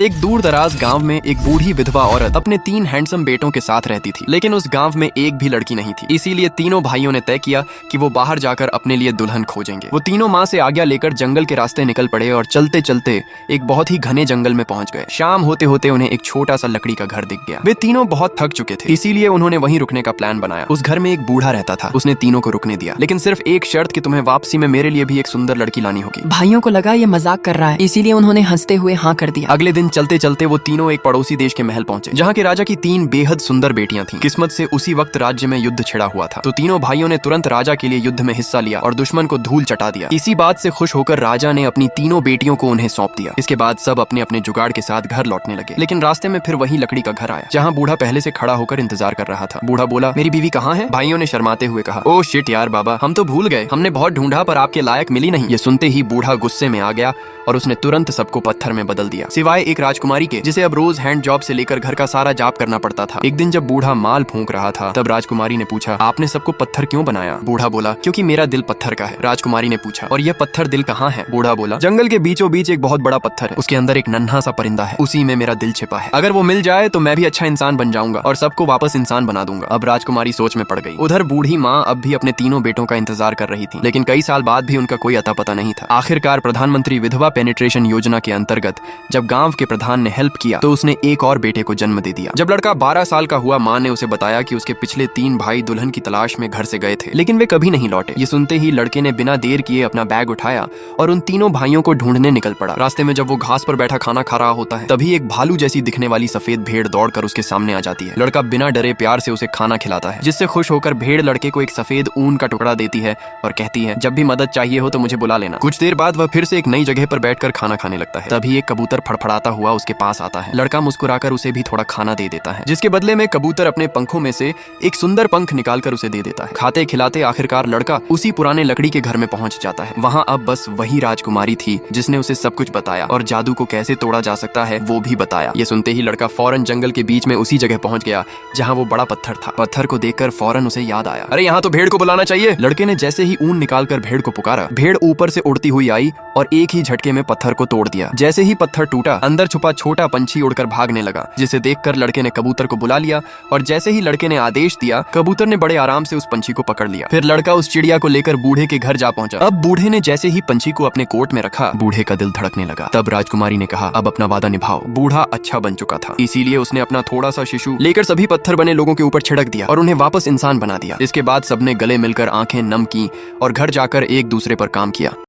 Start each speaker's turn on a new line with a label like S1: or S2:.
S1: एक दूर दराज गांव में एक बूढ़ी विधवा औरत अपने 3 हैंडसम बेटों के साथ रहती थी, लेकिन उस गांव में एक भी लड़की नहीं थी। इसीलिए तीनों भाइयों ने तय किया कि वो बाहर जाकर अपने लिए दुल्हन खोजेंगे। वो तीनों माँ से आज्ञा लेकर जंगल के रास्ते निकल पड़े और चलते चलते एक बहुत ही घने जंगल में पहुंच गए। शाम होते होते उन्हें एक छोटा सा लकड़ी का घर दिख गया। वे तीनों बहुत थक चुके थे, इसीलिए उन्होंने वहीं रुकने का प्लान बनाया। उस घर में एक बूढ़ा रहता था। उसने तीनों को रुकने दिया, लेकिन सिर्फ एक शर्त कि तुम्हें वापसी में मेरे लिए भी एक सुंदर लड़की लानी होगी।
S2: भाइयों को लगा ये मजाक कर रहा है, इसीलिए उन्होंने हंसते हुए हाँ कर दिया।
S1: अगले दिन चलते चलते वो तीनों एक पड़ोसी देश के महल पहुंचे, जहाँ के राजा की 3 बेहद सुंदर बेटियां थीं। किस्मत से उसी वक्त राज्य में युद्ध छिड़ा हुआ था, तो तीनों भाइयों ने तुरंत राजा के लिए युद्ध में हिस्सा लिया और दुश्मन को धूल चटा दिया। इसी बात से खुश होकर राजा ने अपनी तीनों बेटियों को उन्हें सौंप दिया। इसके बाद सब अपने अपने जुगाड़ के साथ घर लौटने लगे, लेकिन रास्ते में फिर वही लकड़ी का घर आया, जहाँ बूढ़ा पहले से खड़ा होकर इंतजार कर रहा था। बूढ़ा बोला, मेरी बीवी कहाँ है? भाइयों ने शर्माते हुए कहा, ओ शिट यार बाबा, हम तो भूल गए, हमने बहुत ढूंढा पर आपके लायक मिली नहीं। ये सुनते ही बूढ़ा गुस्से में आ गया और उसने तुरंत सबको पत्थर में बदल दिया, सिवाय एक राजकुमारी के, जिसे अब रोज हैंड जॉब से लेकर घर का सारा जाप करना पड़ता था। एक दिन जब बूढ़ा माल फूंक रहा था, तब राजकुमारी ने पूछा, आपने सबको पत्थर क्यों बनाया? बूढ़ा बोला, क्योंकि मेरा दिल पत्थर का है। राजकुमारी ने पूछा, और यह पत्थर दिल कहाँ है? बूढ़ा बोला, जंगल के बीचों बीच एक बहुत बड़ा पत्थर है, उसके अंदर एक नन्हा सा परिंदा है, उसी में मेरा दिल छिपा है। अगर वो मिल जाए तो मैं भी अच्छा इंसान बन जाऊंगा और सबको वापस इंसान बना दूंगा। अब राजकुमारी सोच में पड़ गई। उधर बूढ़ी माँ अब भी अपने तीनों बेटों का इंतजार कर रही थी, लेकिन कई साल बाद भी उनका कोई अता पता नहीं था। आखिरकार प्रधानमंत्री विधवा पेनिट्रेशन योजना के अंतर्गत जब गांव के प्रधान ने हेल्प किया तो उसने एक और बेटे को जन्म दे दिया। जब लड़का 12 साल का हुआ, माँ ने उसे बताया कि उसके पिछले 3 भाई दुल्हन की तलाश में घर से गए थे, लेकिन वे कभी नहीं लौटे। ये सुनते ही लड़के ने बिना देर किए अपना बैग उठाया और उन तीनों भाइयों को ढूंढने निकल पड़ा। रास्ते में जब वो घास पर बैठा खाना खा रहा होता है, तभी एक भालू जैसी दिखने वाली सफेद भेड़ दौड़कर उसके सामने आ जाती है। लड़का बिना डरे प्यार से उसे खाना खिलाता है, जिससे खुश होकर भेड़ लड़के को एक सफेद ऊन का टुकड़ा देती है और कहती है, जब भी मदद चाहिए हो तो मुझे बुला लेना। कुछ देर बाद वह फिर से एक नई जगह पर बैठकर खाना खाने लगता है। तभी एक कबूतर फड़फड़ाता हुआ उसके पास आता है। लड़का मुस्कुराकर उसे भी थोड़ा खाना दे देता है, जिसके बदले में कबूतर अपने पंखों में से एक सुंदर पंख निकालकर उसे दे देता है। खाते खिलाते आखिरकार लड़का उसी पुराने लकड़ी के घर में पहुंच जाता है। वहां अब बस वही राजकुमारी थी, जिसने उसे सब कुछ बताया और जादू को कैसे तोड़ा जा सकता है वो भी बताया। ये सुनते ही लड़का फौरन जंगल के बीच में उसी जगह पहुंच गया जहां वो बड़ा पत्थर था। पत्थर को देखकर फौरन उसे याद आया, अरे यहाँ तो भेड़ को बुलाना चाहिए। लड़के ने जैसे ही ऊन निकालकर भेड़ को पुकारा, भेड़ ऊपर से उड़ती हुई आई और एक ही झटके में पत्थर को तोड़ दिया। जैसे ही पत्थर टूटा, अंदर छुपा छोटा पंछी उड़कर भागने लगा, जिसे देखकर लड़के ने कबूतर को बुला लिया और जैसे ही लड़के ने आदेश दिया, कबूतर ने बड़े आराम से उस पंछी को पकड़ लिया। फिर लड़का उस चिड़िया को लेकर बूढ़े के घर जा पहुंचा। अब बूढ़े ने जैसे ही पंछी को अपने कोट में रखा, बूढ़े का दिल धड़कने लगा। तब राजकुमारी ने कहा, अब अपना वादा निभाओ। बूढ़ा अच्छा बन चुका था, इसीलिए उसने अपना थोड़ा सा शिशु लेकर सभी पत्थर बने लोगों के ऊपर छिड़क दिया और उन्हें वापस इंसान बना दिया। इसके बाद सबने गले मिलकर आंखें नम की और घर जाकर एक दूसरे पर काम किया।